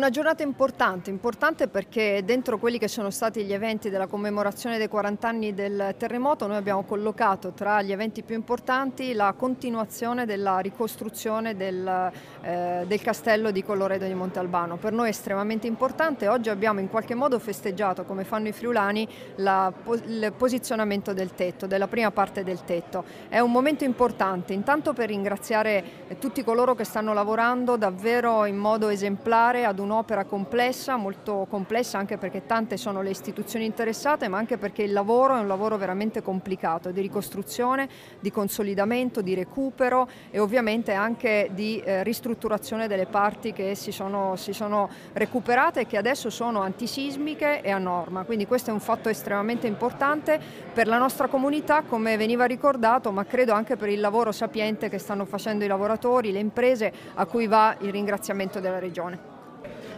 una giornata importante perché dentro quelli che sono stati gli eventi della commemorazione dei 40 anni del terremoto noi abbiamo collocato tra gli eventi più importanti la continuazione della ricostruzione del castello di Colloredo di Monte Albano. Per noi è estremamente importante, oggi abbiamo in qualche modo festeggiato, come fanno i friulani, il posizionamento del tetto, della prima parte del tetto. È un momento importante, intanto per ringraziare tutti coloro che stanno lavorando davvero in modo esemplare ad un'opera complessa, molto complessa anche perché tante sono le istituzioni interessate, ma anche perché il lavoro è un lavoro veramente complicato, di ricostruzione, di consolidamento, di recupero e ovviamente anche di ristrutturazione delle parti che si sono recuperate e che adesso sono antisismiche e a norma. Quindi questo è un fatto estremamente importante per la nostra comunità, come veniva ricordato, ma credo anche per il lavoro sapiente che stanno facendo i lavoratori, le imprese, a cui va il ringraziamento della Regione.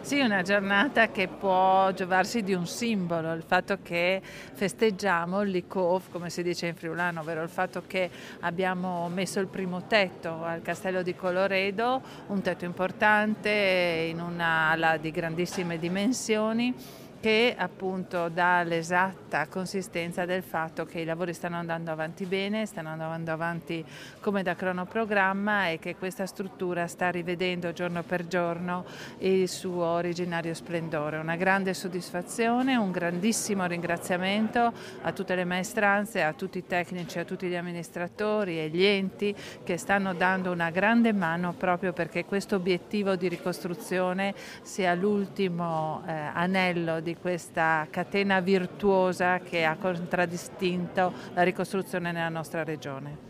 Sì, una giornata che può giovarsi di un simbolo, il fatto che festeggiamo l'ICOV, come si dice in friulano, ovvero il fatto che abbiamo messo il primo tetto al Castello di Colloredo, un tetto importante in un'ala di grandissime dimensioni, che appunto dà l'esatta consistenza del fatto che i lavori stanno andando avanti bene, stanno andando avanti come da cronoprogramma e che questa struttura sta rivedendo giorno per giorno il suo originario splendore. Una grande soddisfazione, un grandissimo ringraziamento a tutte le maestranze, a tutti i tecnici, a tutti gli amministratori e gli enti che stanno dando una grande mano proprio perché questo obiettivo di ricostruzione sia l'ultimo anello di questa catena virtuosa che ha contraddistinto la ricostruzione nella nostra regione.